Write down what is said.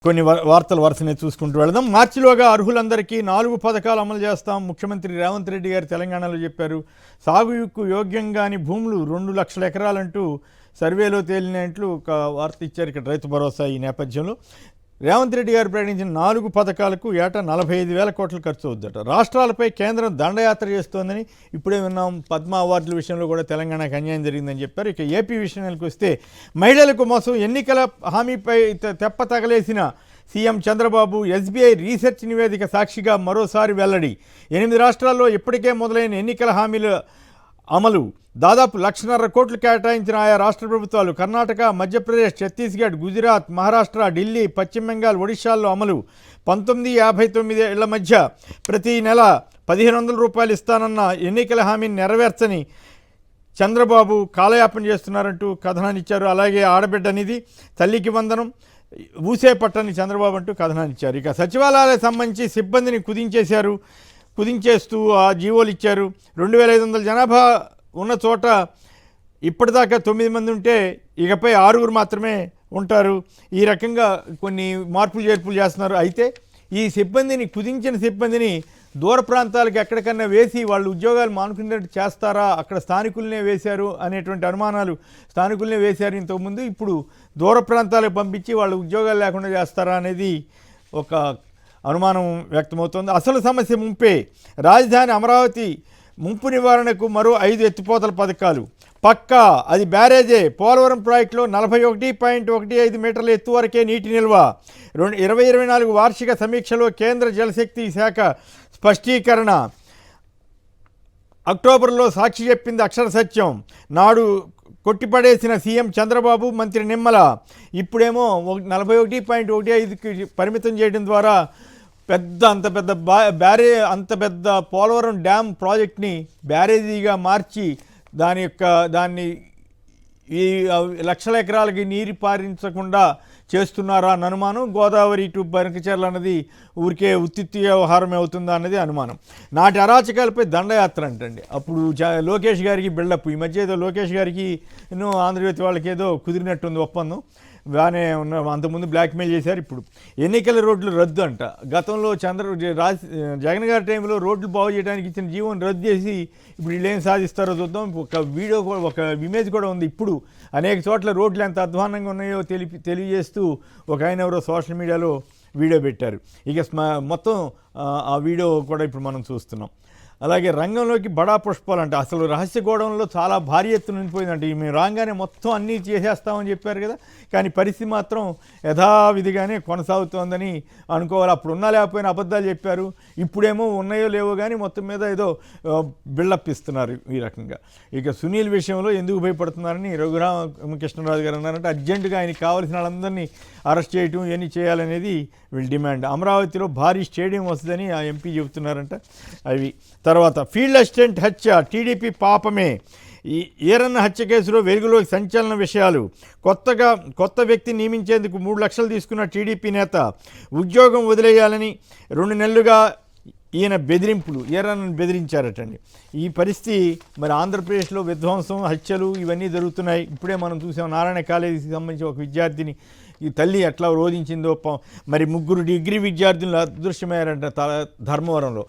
కొన్ని వార్తలు వరుసనే చూసుకుంటూ వెళదాం. మార్చిలోగా అర్హులందరికీ 4 పథకాలు అమలు చేస్తాం. ముఖ్యమంత్రి రేవంత్ రెడ్డి గారు తెలంగాణలో చెప్పారు. సాగుకు యోగ్యంగాని భూములు 2 లక్షల ఎకరాలంటూ సర్వేలో తేలినట్లు ఒక వార్త ఇచ్చారు. ఇక్కడ రైతు భరోసా ఈ నేపథ్యంలో రేవంత్ రెడ్డి గారు ప్రకటించిన 4 పథకాలకు ఏటా 45,000 కోట్లు ఖర్చు అవుద్దట. రాష్ట్రాలపై కేంద్రం దండయాత్ర చేస్తోందని ఇప్పుడే విన్నాం. పద్మ అవార్డుల విషయంలో కూడా తెలంగాణకు అన్యాయం జరిగిందని చెప్పారు. ఇక ఏపీ విషయానికి వస్తే మహిళలకు మోసం, ఎన్నికల హామీపై తెప్ప తగలేసిన సీఎం చంద్రబాబు, ఎస్బీఐ రీసెర్చ్ నివేదిక సాక్షిగా మరోసారి వెల్లడి. 8 రాష్ట్రాల్లో ఇప్పటికే మొదలైన ఎన్నికల హామీల అమలు దాదాపు 1,50,000 కోట్లు కేటాయించిన ఆయా రాష్ట్ర ప్రభుత్వాలు కర్ణాటక, మధ్యప్రదేశ్, ఛత్తీస్గఢ్, గుజరాత్, మహారాష్ట్ర, ఢిల్లీ, పశ్చిమ బెంగాల్, ఒడిశాల్లో అమలు. 19-59 ఏళ్ల మధ్య ప్రతి నెల 1,500 రూపాయలు ఇస్తానన్న ఎన్నికల హామీని నెరవేర్చని చంద్రబాబు కాలయాపన చేస్తున్నారంటూ కథనాన్ని ఇచ్చారు. అలాగే ఆడబిడ్డ నిధి, తల్లికి వందనం ఊసే పట్టని చంద్రబాబు అంటూ కథనాన్ని ఇచ్చారు. ఇక సచివాలయాలకు సంబంధించి సిబ్బందిని కుదించేస్తూ ఆ జీవోలు ఇచ్చారు. 2,500 జనాభా ఉన్న చోట ఇప్పటిదాకా 9 మంది ఉంటే ఇకపై 6 మాత్రమే ఉంటారు. ఈ రకంగా కొన్ని మార్పులు చేర్పులు చేస్తున్నారు. అయితే ఈ సిబ్బందిని కుదించిన సిబ్బందిని దూర ప్రాంతాలకు ఎక్కడికన్నా వేసి వాళ్ళు ఉద్యోగాలు మానుకునేట్టు చేస్తారా, అక్కడ స్థానికులనే వేశారు అనేటువంటి అనుమానాలు స్థానికులనే వేశారు ఇంతకుముందు. ఇప్పుడు దూర ప్రాంతాలకు పంపించి వాళ్ళు ఉద్యోగాలు లేకుండా చేస్తారా అనేది ఒక అనుమానం వ్యక్తమవుతోంది. అసలు సమస్య ముంపే. రాజధాని అమరావతి ముంపు నివారణకు మరో 5 ఎత్తిపోతల పథకాలు పక్కా. అది బ్యారేజే. పోలవరం ప్రాజెక్టులో 41.15 మీటర్ల ఎత్తు వరకే నీటి నిల్వ. 2024 వార్షిక సమీక్షలో కేంద్ర జలశక్తి శాఖ స్పష్టీకరణ. అక్టోబర్లో సాక్షి చెప్పింది అక్షర సత్యం. నాడు కొట్టిపడేసిన సీఎం చంద్రబాబు, మంత్రి నిమ్మల ఇప్పుడేమో 41.15కి పరిమితం చేయడం ద్వారా అంత పెద్ద పోలవరం డ్యామ్ ప్రాజెక్ట్ని బ్యారేజీగా మార్చి దాన్ని ఈ లక్షల ఎకరాలకి నీరు పారించకుండా చేస్తున్నారా అన్న అనుమానం. గోదావరి టు బనకచెర్ల అన్నది ఊరికే ఉత్తిత్తి వ్యవహారమే అవుతుందా అన్నది అనుమానం. నాటి అరాచకాలపై దండయాత్ర అంటండి. అప్పుడు లోకేష్ గారికి బిల్డప్. ఈ మధ్య ఏదో లోకేష్ గారికి ఆంధ్రజ్యోతి వాళ్ళకి ఏదో కుదిరినట్టుంది ఒప్పందం. బాగానే ఉన్న, అంతకుముందు బ్లాక్మెయిల్ చేశారు. ఇప్పుడు ఎన్నికల రోడ్లు రద్దు అంట. గతంలో జగన్ గారి టైంలో రోడ్లు బాగు చేయడానికి ఇచ్చిన జీవోని రద్దు చేసి ఇప్పుడు వీళ్ళు ఏం సాధిస్తారో చూద్దాం. ఒక ఇమేజ్ కూడా ఉంది. ఇప్పుడు అనేక చోట్ల రోడ్లు ఎంత అధ్వానంగా ఉన్నాయో తెలియజేస్తూ ఒక ఆయన ఎవరో సోషల్ మీడియాలో వీడియో పెట్టారు. ఇక మొత్తం ఆ వీడియో కూడా ఇప్పుడు మనం చూస్తున్నాం. అలాగే రంగంలోకి బడా పుష్పాలంట. అసలు రహస్య గోడౌన్లో చాలా భారీ ఎత్తున నిండిపోయిందంట. మేము రాగానే మొత్తం అన్నీ చేసేస్తామని చెప్పారు కదా, కానీ పరిస్థితి మాత్రం యథావిధిగానే కొనసాగుతోందని అనుకోవాలి. అప్పుడు ఉన్నా లేకపోయినా అబద్ధాలు చెప్పారు. ఇప్పుడేమో ఉన్నాయో లేవో కానీ మొత్తం మీద ఏదో బిల్డప్ ఇస్తున్నారు ఈ రకంగా. ఇక సునీల్ విషయంలో ఎందుకు భయపడుతున్నారని రఘురామకృష్ణరాజు గారు అన్నారంటే అర్జెంటుగా ఆయనకి కావాల్సిన వాళ్ళందరినీ అరెస్ట్ చేయటం ఇవన్నీ చేయాలనేది వీళ్ళ డిమాండ్. అమరావతిలో భారీ స్టేడియం వస్తుందని ఆ ఎంపీ చెబుతున్నారంట. అవి తర్వాత ఫీల్డ్ అసిస్టెంట్ హత్య టీడీపీ పాపమే. ఈ ఈరన్న హత్య కేసులో వెలుగులోకి సంచలన విషయాలు. కొత్త వ్యక్తి నియమించేందుకు 3 లక్షలు తీసుకున్న టీడీపీ నేత ఉద్యోగం వదిలేయాలని 2 నెలలుగా ఈయన ఈరన్నను బెదిరించారటండి. ఈ పరిస్థితి మరి ఆంధ్రప్రదేశ్లో విధ్వంసం, హత్యలు ఇవన్నీ జరుగుతున్నాయి. ఇప్పుడే మనం చూసాం నారాయణ కాలేజీకి సంబంధించి ఒక విద్యార్థిని ఈ తల్లి ఎట్లా రోధించిందో. మరి 3 డిగ్రీ విద్యార్థులు అదృశ్యమయ్యారంట ధర్మవరంలో.